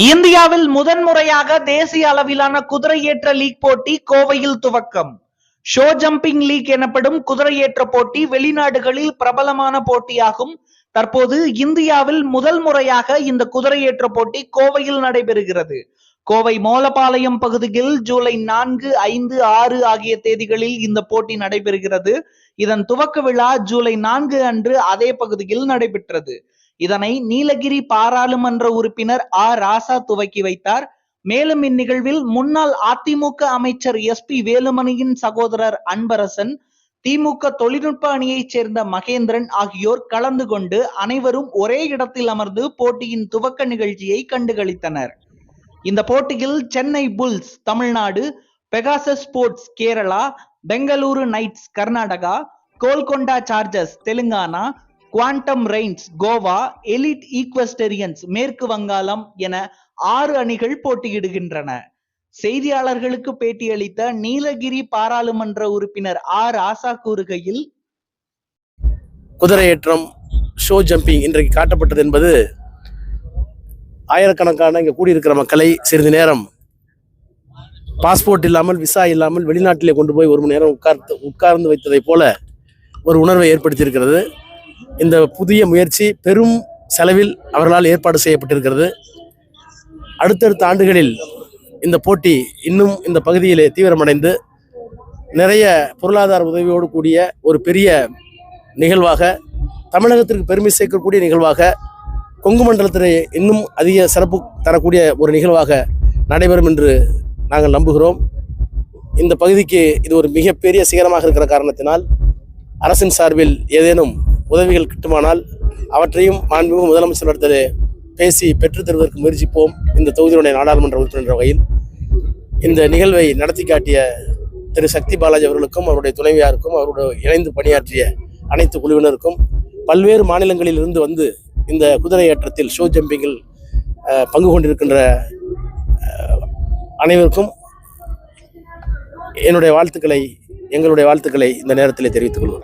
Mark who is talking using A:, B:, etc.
A: இந்தியாவில் முதன்முறையாக தேசிய அளவிலான குதிரையேற்ற லீக் போட்டி கோவையில் துவக்கம். ஷோ ஜம்பிங் லீக் எனப்படும் குதிரையேற்ற போட்டி வெளிநாடுகளில் பிரபலமான போட்டியாகும். தற்போது இந்தியாவில் முதல் முறையாக இந்த குதிரையேற்ற போட்டி கோவையில் நடைபெறுகிறது. கோவை மோலபாளையம் பகுதியில் ஜூலை 4, 5, 6 ஆகிய தேதிகளில் இந்த போட்டி நடைபெறுகிறது. இதன் துவக்க விழா ஜூலை 4 அன்று அதே பகுதியில் நடைபெற்றது. இதனை நீலகிரி பாராளுமன்ற உறுப்பினர் ராசா துவக்கி வைத்தார். மேலும் இந்நிகழ்வில் முன்னாள் அதிமுக அமைச்சர் SP வேலுமணியின் சகோதரர் அன்பரசன், திமுக தொழில்நுட்ப அணியைச் சேர்ந்த மகேந்திரன் ஆகியோர் கலந்து கொண்டு அனைவரும் ஒரே இடத்தில் அமர்ந்து போட்டியின் துவக்க நிகழ்ச்சியை கண்டுகளித்தனர். இந்த போட்டியில் Chennai bulls Tamil Nadu, Pegasus sports Kerala, Bengaluru knights Karnataka, Golconda chargers Telangana, quantum reigns Goa, elite equestrians மேற்கு வங்காளம் என 6 அணிகள் போட்டியிடுகின்றன. செய்தியாளர்களுக்கு பேட்டியளித்த நீலகிரி பாராளுமன்ற உறுப்பினர் ராசா கூறுகையில்,
B: குதிரையேற்றம் ஷோ ஜம்பிங் இன்றைக்கு காட்டப்பட்டது என்பது ஆயிரக்கணக்கான இங்கே கூடியிருக்கிற மக்களை சிறிது நேரம் பாஸ்போர்ட் இல்லாமல், விசா இல்லாமல் வெளிநாட்டிலே கொண்டு போய் 1 மணி நேரம் உட்கார்ந்து வைத்ததை போல ஒரு உணர்வை ஏற்படுத்தியிருக்கிறது. இந்த புதிய முயற்சி பெரும் செலவில் அவர்களால் ஏற்பாடு செய்யப்பட்டிருக்கிறது. அடுத்தடுத்த ஆண்டுகளில் இந்த போட்டி இன்னும் இந்த பகுதியிலே தீவிரமடைந்து நிறைய பொருளாதார உதவியோடு கூடிய ஒரு பெரிய நிகழ்வாக, தமிழகத்திற்கு பெருமை சேர்க்கக்கூடிய நிகழ்வாக, கொங்கு மண்டலத்திலே இன்னும் அதிக சிறப்பு தரக்கூடிய ஒரு நிகழ்வாக நடைபெறும் என்று நாங்கள் நம்புகிறோம். இந்த பகுதிக்கு இது ஒரு மிகப்பெரிய சிகரமாக இருக்கிற காரணத்தினால் அரசின் சார்பில் ஏதேனும் உதவிகள் கிட்டுமானால் அவற்றையும் மாண்புமிகு முதலமைச்சர் இடத்திலே பேசி பெற்றுத் தருவதற்கு முயற்சிப்போம். இந்த தொகுதியினுடைய நாடாளுமன்ற உறுப்பினர் வகையில் இந்த நிகழ்வை நடத்தி காட்டிய திரு சக்தி பாலாஜி அவர்களுக்கும், அவருடைய துணைவியாருக்கும், அவருடைய இணைந்து பணியாற்றிய அனைத்து குழுவினருக்கும், பல்வேறு மாநிலங்களில் இருந்து வந்து இந்த குதிரை ஏற்றத்தில் ஷோ ஜம்பிங்கில் பங்கு கொண்டிருக்கின்ற அனைவருக்கும் எங்களுடைய வாழ்த்துக்களை இந்த நேரத்தில் தெரிவித்துக் கொள்கிறோம்.